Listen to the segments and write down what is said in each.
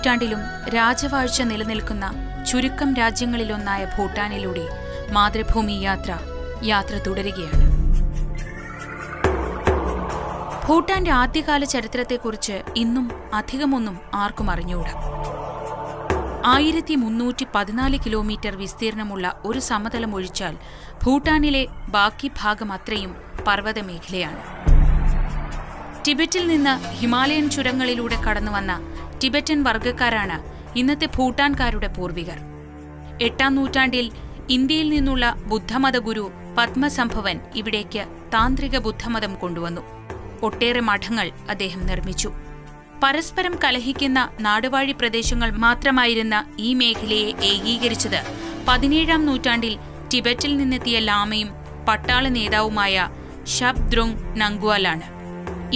നൂറ്റാണ്ടിലും രാജവാഴ്ച നിലനിൽക്കുന്ന ചുരുക്കം രാജ്യങ്ങളിലൊന്നായ ഭൂട്ടാനിലൂടെ മാതൃഭൂമി യാത്ര തുടരുകയാണ്. ഭൂട്ടാന്റെ ആദ്യകാല ചരിത്രത്തെക്കുറിച്ച് ഇന്നും അധികമൊന്നും ആർക്കും അറിഞ്ഞുകൂടാ. 1314 കിലോമീറ്റർ വിസ്തീർണമുള്ള ഒരു സമതലം ഒഴിച്ചാൽ ഭൂട്ടാനിലെ ബാക്കി ഭാഗം അത്രയും പർവ്വതമേഖലയാണ്. ടിബറ്റിൽ നിന്ന് ഹിമാലയൻ ചുരങ്ങളിലൂടെ കടന്നുവന്ന ടിബറ്റൻ വർഗ്ഗക്കാരാണ് ഇന്നത്തെ ഭൂട്ടാൻകാരുടെ പൂർവികർ. 8ാം നൂറ്റാണ്ടിൽ ഇന്ത്യയിൽ നിന്നുള്ള ബുദ്ധമത ഗുരു പത്മസംഭവൻ ഇവിടേക്ക് താന്ത്രിക ബുദ്ധമതം കൊണ്ടുവന്നു. ഒട്ടേറെ മഠങ്ങൾ അദ്ദേഹം നിർമ്മിച്ചു. പരസ്പരം കലഹിക്കുന്ന നാടുവാഴി പ്രദേശങ്ങൾ മാത്രമായിരുന്ന ഈ മേഖലയെ ഏകീകരിച്ചത് 17ാം നൂറ്റാണ്ടിൽ ടിബറ്റിൽ നിന്നെത്തിയ ലാമയും പട്ടാള നേതാവുമായ ഷബ്ദ്രുങ് നംഗ്വാലാണ്.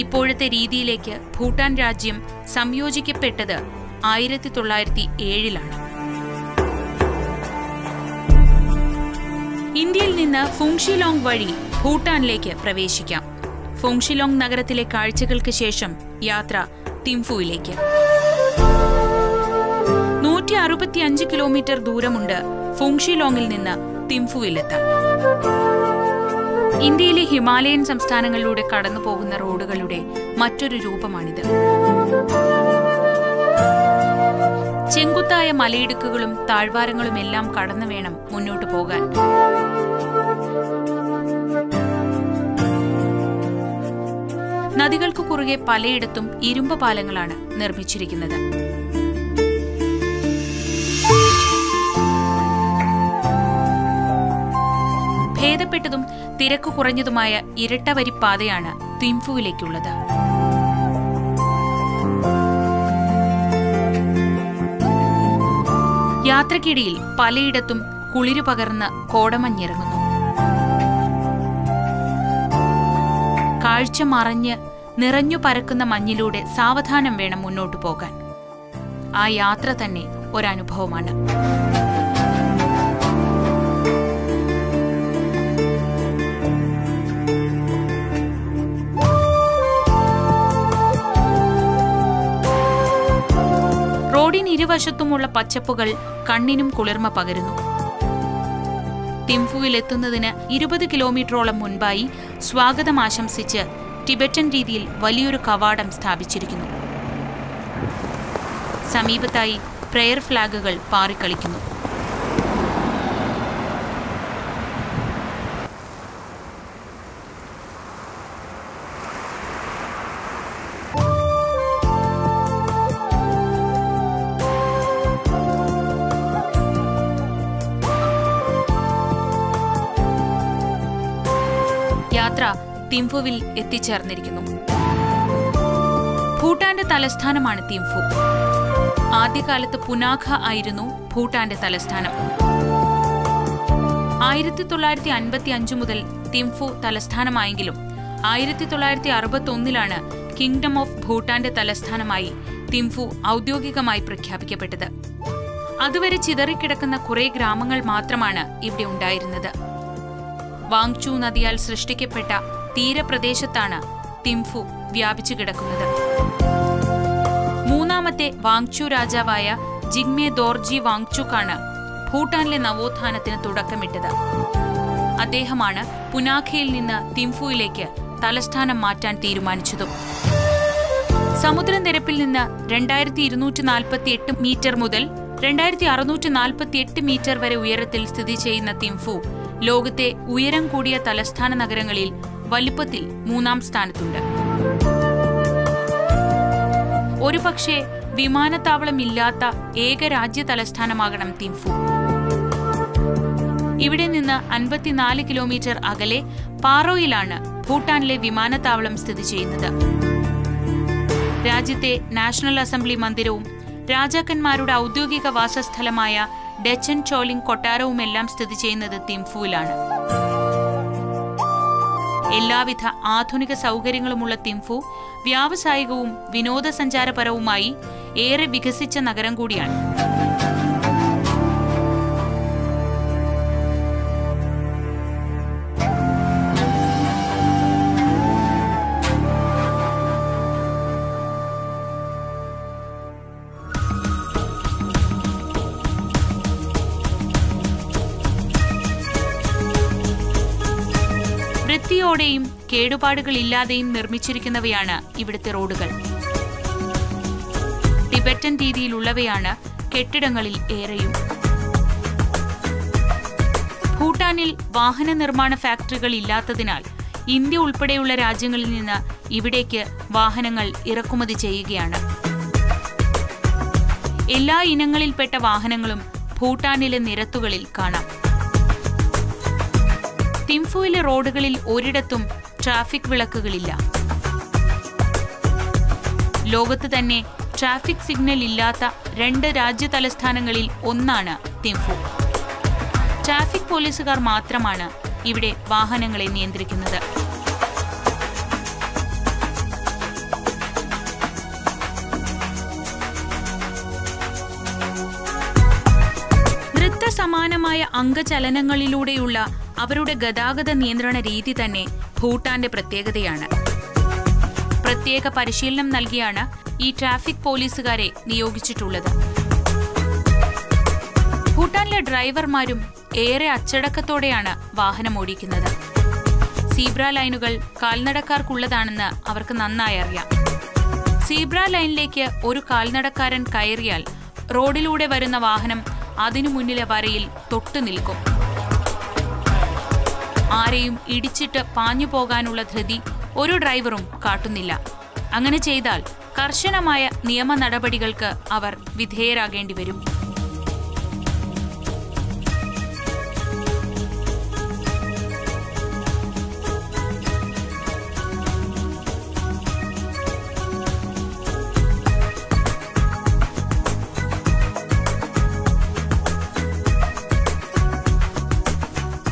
ഇപ്പോഴത്തെ രീതിയിലേക്ക് ഭൂട്ടാൻ രാജ്യം സംയോജിക്കപ്പെട്ടത് 1907-ലാണ്. ഇന്ത്യയിൽ നിന്ന് ഫുങ്ഷിലോങ് വഴി ഭൂട്ടാനിലേക്ക് പ്രവേശിക്കാം. ഫുങ്ഷിലോങ് നഗരത്തിലെ കാഴ്ചകൾക്ക് ശേഷം യാത്ര തിംഫുവിലേക്ക്. 165 കിലോമീറ്റർ ദൂരമുണ്ട് ഫുങ്ഷിലോങ്ങിൽ നിന്ന് തിംഫുവിലെത്താൻ. ഇന്ത്യയിലെ ഹിമാലയൻ സംസ്ഥാനങ്ങളിലൂടെ കടന്നുപോകുന്ന റോഡുകളുടെ മറ്റൊരു രൂപമാണിത്. ചെങ്കുത്തായ മലയിടുക്കുകളും താഴ്വാരങ്ങളുമെല്ലാം കടന്നു വേണം മുന്നോട്ടു പോകാൻ. നദികൾക്കു കുറുകെ പലയിടത്തും ഇരുമ്പ് പാലങ്ങളാണ് നിർമ്മിച്ചിരിക്കുന്നത്. ഭേദപ്പെട്ടതും തിരക്കു കുറഞ്ഞതുമായ ഇരട്ടവരിപ്പാതയാണ് തിംഫുവിലേക്കുള്ളത്. യാത്രക്കിടയിൽ പലയിടത്തും കുളിരു പകർന്ന് കോടമഞ്ഞിറങ്ങുന്നു. കാഴ്ച മറഞ്ഞ് നിറഞ്ഞു പരക്കുന്ന മഞ്ഞിലൂടെ സാവധാനം വേണം മുന്നോട്ടു പോകാൻ. ആ യാത്ര തന്നെ ഒരനുഭവമാണ്. റോഡിനിരുവശത്തുമുള്ള പച്ചപ്പുകൾ കണ്ണിനും കുളിർമ പകരുന്നു. തിംഫുവിലെത്തുന്നതിന് 20 കിലോമീറ്ററോളം മുൻപായി സ്വാഗതം ആശംസിച്ച് ടിബറ്റൻ രീതിയിൽ വലിയൊരു കവാടം സ്ഥാപിച്ചിരിക്കുന്നു. സമീപത്തായി പ്രയർ ഫ്ലാഗുകൾ പാറിക്കളിക്കുന്നു. യാത്ര തിംഫുവിൽ എത്തിച്ചേർന്നിരിക്കുന്നു. ഭൂട്ടാന്റെ തലസ്ഥാനമാണ് തിംഫു. ആദ്യകാലത്ത് പുനാഖ ആയിരുന്നു ഭൂട്ടാന്റെ തലസ്ഥാനം. 1955 മുതൽ തിംഫു തലസ്ഥാനമായെങ്കിലും 1961-ലാണ് കിങ്ഡം ഓഫ് ഭൂട്ടാന്റെ തലസ്ഥാനമായി തിംഫു ഔദ്യോഗികമായി പ്രഖ്യാപിക്കപ്പെട്ടത്. അതുവരെ ചിതറിക്കിടക്കുന്ന കുറെ ഗ്രാമങ്ങൾ മാത്രമാണ് ഇവിടെ ഉണ്ടായിരുന്നത്. വാങ്ചു നദിയാൽ സൃഷ്ടിക്കപ്പെട്ട തീരപ്രദേശത്താണ് തിംഫു വ്യാപിച്ചു കിടക്കുന്നത്. മൂന്നാമത്തെ വാങ്ചു രാജാവായ ജിഗ്മെ ദോർജി വാങ്ചുക്കാണ് ഭൂട്ടാനിലെ നവോത്ഥാനത്തിന് തുടക്കമിട്ടത്. അദ്ദേഹമാണ് പുനാഖയിൽ നിന്ന് തിംഫുവിലേക്ക് തലസ്ഥാനം മാറ്റാൻ തീരുമാനിച്ചതും. സമുദ്രനിരപ്പിൽ നിന്ന് 2248 മീറ്റർ മുതൽ 2648 മീറ്റർ വരെ ഉയരത്തിൽ സ്ഥിതി ചെയ്യുന്ന തിംഫു ലോകത്തെ ഉയരം കൂടിയ തലസ്ഥാന നഗരങ്ങളിൽ വലിപ്പത്തിൽ 3ാം സ്ഥാനത്തുണ്ട്. ഒരുപക്ഷെ വിമാനത്താവളമില്ലാത്ത ഏക രാജ്യ തലസ്ഥാനമാകണം തിംഫു. ഇവിടെ നിന്ന് 54 കിലോമീറ്റർ അകലെ പാറോയിലാണ് ഭൂട്ടാനിലെ വിമാനത്താവളം സ്ഥിതി ചെയ്യുന്നത്. രാജ്യത്തെ നാഷണൽ അസംബ്ലി മന്ദിരവും രാജാക്കന്മാരുടെ ഔദ്യോഗിക വാസസ്ഥലമായ ഡച്ചൻ ചോലിംഗ് കൊട്ടാരവുമെല്ലാം സ്ഥിതി ചെയ്യുന്നത് തിംഫുവിലാണ്. എല്ലാവിധ ആധുനിക സൗകര്യങ്ങളുമുള്ള തിംഫു വ്യാവസായികവും വിനോദസഞ്ചാരപരവുമായി ഏറെ വികസിച്ച നഗരം കൂടിയാണ്. വൃത്തിയോടെയും കേടുപാടുകളില്ലാതെയും നിർമ്മിച്ചിരിക്കുന്നവയാണ് ഇവിടുത്തെ റോഡുകൾ. ടിബറ്റൻ രീതിയിലുള്ളവയാണ് കെട്ടിടങ്ങളിൽ ഏറെയും. ഭൂട്ടാനിൽ വാഹന നിർമ്മാണ ഫാക്ടറികൾ ഇല്ലാത്തതിനാൽ ഇന്ത്യ ഉൾപ്പെടെയുള്ള രാജ്യങ്ങളിൽ നിന്ന് ഇവിടേക്ക് വാഹനങ്ങൾ ഇറക്കുമതി ചെയ്യുകയാണ്. എല്ലാ ഇനങ്ങളിൽപ്പെട്ട വാഹനങ്ങളും ഭൂട്ടാനിലെ നിരത്തുകളിൽ കാണാം. തിംഫുവിലെ റോഡുകളിൽ ഒരിടത്തും ട്രാഫിക് വിളക്കുകളില്ല. ലോകത്ത് തന്നെ ട്രാഫിക് സിഗ്നൽ ഇല്ലാത്ത 2 രാജ്യ തലസ്ഥാനങ്ങളിൽ ഒന്നാണ് തിംഫു. ട്രാഫിക് പോലീസുകാർ മാത്രമാണ് ഇവിടെ വാഹനങ്ങളെ നിയന്ത്രിക്കുന്നത്. നൃത്തസമാനമായ അംഗചലനങ്ങളിലൂടെയുള്ള അവരുടെ ഗതാഗത നിയന്ത്രണ രീതി തന്നെ ഭൂട്ടാന്റെ പ്രത്യേകതയാണ്. പ്രത്യേക പരിശീലനം നൽകിയാണ് ഈ ട്രാഫിക് പോലീസുകാരെ നിയോഗിച്ചിട്ടുള്ളത്. ഭൂട്ടാനിലെ ഡ്രൈവർമാരും ഏറെ അച്ചടക്കത്തോടെയാണ് വാഹനമോടിക്കുന്നത്. സീബ്ര ലൈനുകൾ കാൽനടക്കാർക്കുള്ളതാണെന്ന് അവർക്ക് നന്നായി അറിയാം. സീബ്ര ലൈനിലേക്ക് ഒരു കാൽനടക്കാരൻ കയറിയാൽ റോഡിലൂടെ വരുന്ന വാഹനം അതിനു മുന്നിലെ വരയിൽ തൊട്ടു നിൽക്കും. ആരെയും ഇടിച്ചിട്ട് പാഞ്ഞു പോകാനുള്ള ധൃതി ഒരു ഡ്രൈവറും കാട്ടുന്നില്ല. അങ്ങനെ ചെയ്താൽ കർശനമായ നിയമ നടപടികൾക്ക് അവർ വിധേയരാകേണ്ടി വരും.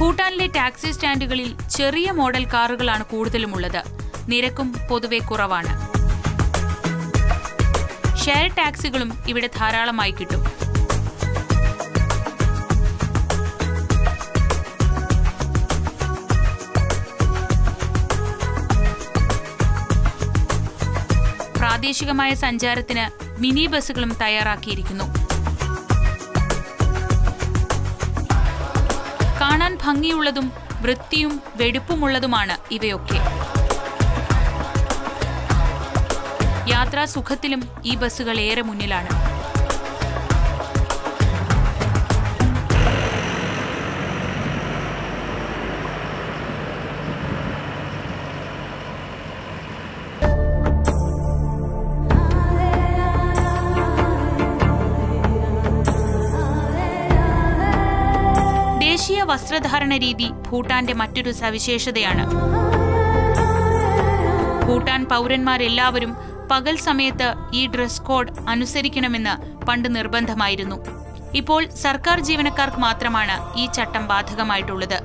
ഭൂട്ടാനിലെ ടാക്സി സ്റ്റാൻഡുകളിൽ ചെറിയ മോഡൽ കാറുകളാണ് കൂടുതലുമുള്ളത്. നിരക്കും പൊതുവെ കുറവാണ്. ഷെയർ ടാക്സികളും ഇവിടെ ധാരാളമായി കിട്ടും. പ്രാദേശികമായ സഞ്ചാരത്തിന് മിനി ബസ്സുകളും തയ്യാറാക്കിയിരിക്കുന്നു. കാണാൻ ഭംഗിയുള്ളതും വൃത്തിയും വെടുപ്പുമുള്ളതുമാണ് ഇവയൊക്കെ. യാത്രാസുഖത്തിലും ഈ ബസ്സുകൾ ഏറെ മുന്നിലാണ്. ദേശീയ വസ്ത്രധാരണ രീതി ഭൂട്ടാന്റെ മറ്റൊരു സവിശേഷതയാണ്. ഭൂട്ടാൻ പൗരന്മാരെല്ലാവരും പകൽ സമയത്ത് ഈ ഡ്രസ് കോഡ് അനുസരിക്കണമെന്ന് പണ്ട് നിർബന്ധമായിരുന്നു. ഇപ്പോൾ സർക്കാർ ജീവനക്കാർക്ക് മാത്രമാണ് ഈ ചട്ടം ബാധകമായിട്ടുള്ളത്.